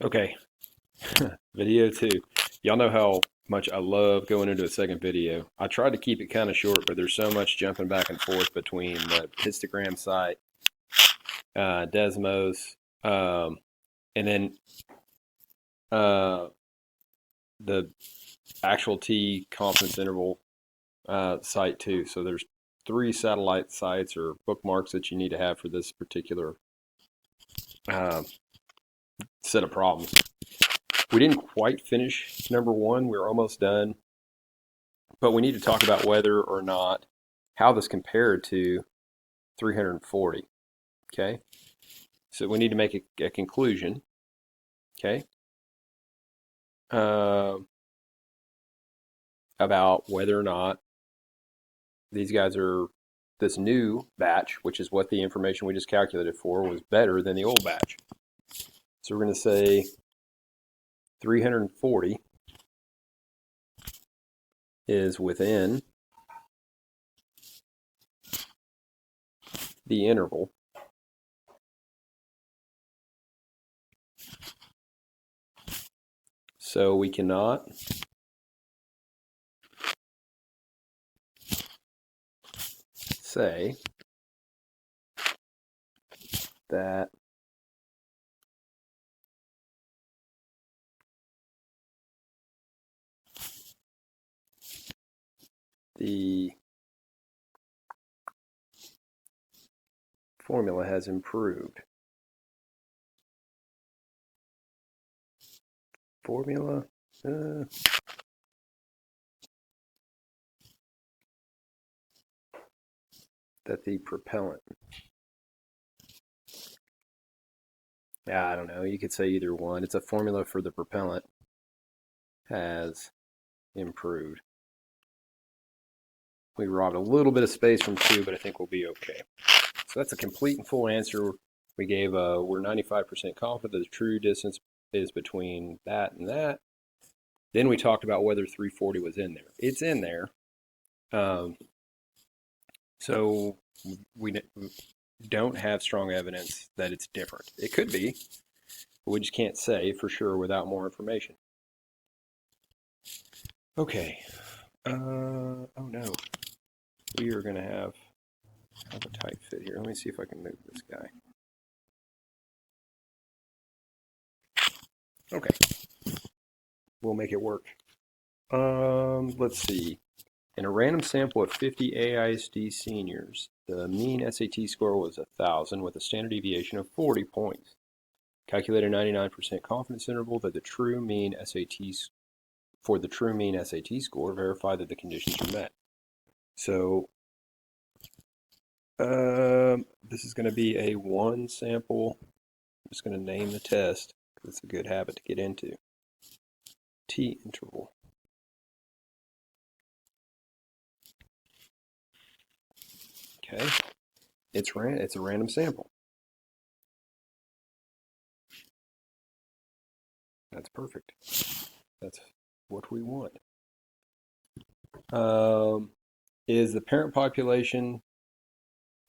Okay, video two. Y'all know how much I love going into a second video. I tried to keep it kind of short, but there's so much jumping back and forth between the histogram site, Desmos, and then the actual T confidence interval site too. So there's three satellite sites or bookmarks that you need to have for this particular uh, set of problems. We didn't quite finish number one. We're almost done. But we need to talk about whether or not how this compared to 340. Okay. So we need to make a conclusion. Okay. Uh, about whether or not these guys are this new batch, which is what the information we just calculated for, was better than the old batch. So we're going to say 340 is within the interval so we cannot say that the formula has improved. Formula? That the propellant. Yeah, I don't know. You could say either one. It's a formula for the propellant has improved. We robbed a little bit of space from two, but I think we'll be okay. So that's a complete and full answer. We gave, we're 95% confident that the true distance is between that and that. Then we talked about whether 340 was in there. It's in there. So we don't have strong evidence that it's different. It could be, but we just can't say for sure without more information. Okay. Oh no. We are going to have a tight fit here. Let me see if I can move this guy. Okay. We'll make it work. Let's see. In a random sample of 50 AISD seniors, the mean SAT score was 1,000 with a standard deviation of 40 points. Calculate a 99% confidence interval that the true mean SAT score, verify that the conditions are met. So this is going to be a one sample. I'm just going to name the test because it's a good habit to get into. T interval. Okay, it's a random sample. That's perfect. That's what we want. Is the parent population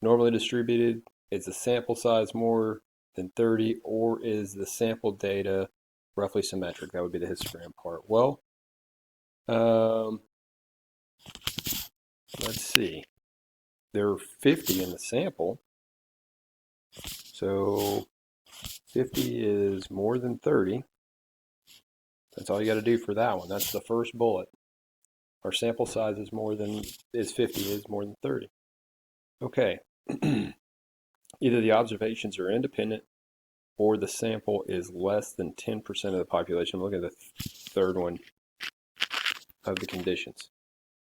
normally distributed? Is the sample size more than 30, or is the sample data roughly symmetric? That would be the histogram part. Well, let's see. There are 50 in the sample, so 50 is more than 30. That's all you got to do for that one. That's the first bullet. Our sample size is 50 is more than 30. Okay. Either the observations are independent or the sample is less than 10% of the population. I'm looking at the third one of the conditions.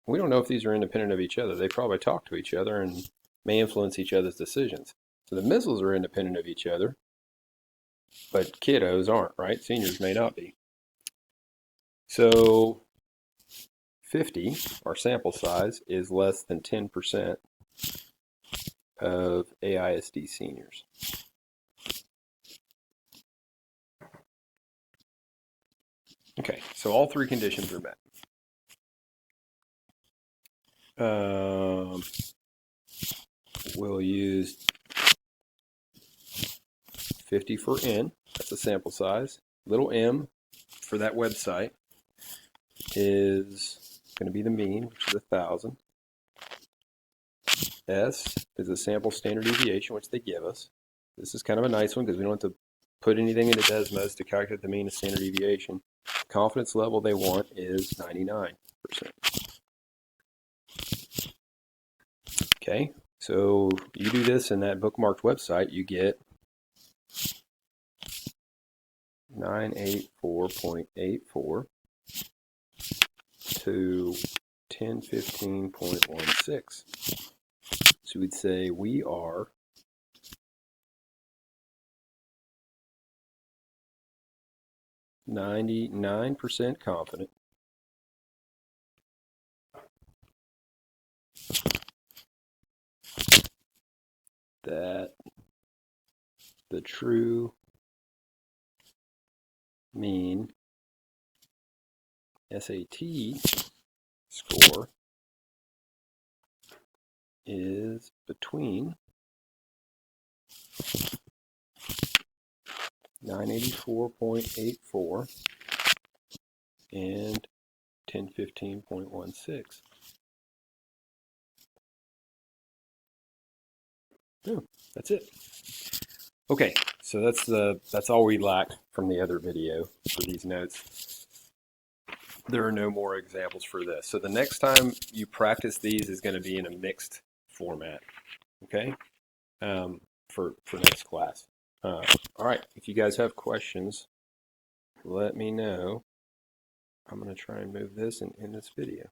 We don't know if these are independent of each other. They probably talk to each other and may influence each other's decisions. So the missiles are independent of each other, but kiddos aren't, right? Seniors may not be. So 50, our sample size, is less than 10% of AISD seniors. Okay, so all three conditions are met. We'll use 50 for N, that's the sample size, little m for that website is going to be the mean, which is 1,000. S is a sample standard deviation, which they give us. This is kind of a nice one because we don't have to put anything into Desmos to calculate the mean of standard deviation. Confidence level they want is 99%. Okay, so you do this in that bookmarked website, you get 984.84 to 1015.16. So we'd say we are 99% confident that the true mean SAT score is between 984.84 and 1015.16. Boom, that's it. Okay, so that's all we lack from the other video for these notes. There are no more examples for this. So the next time you practice these is going to be in a mixed format, okay, for next class. All right, if you guys have questions, let me know. I'm going to try and move this and end this video.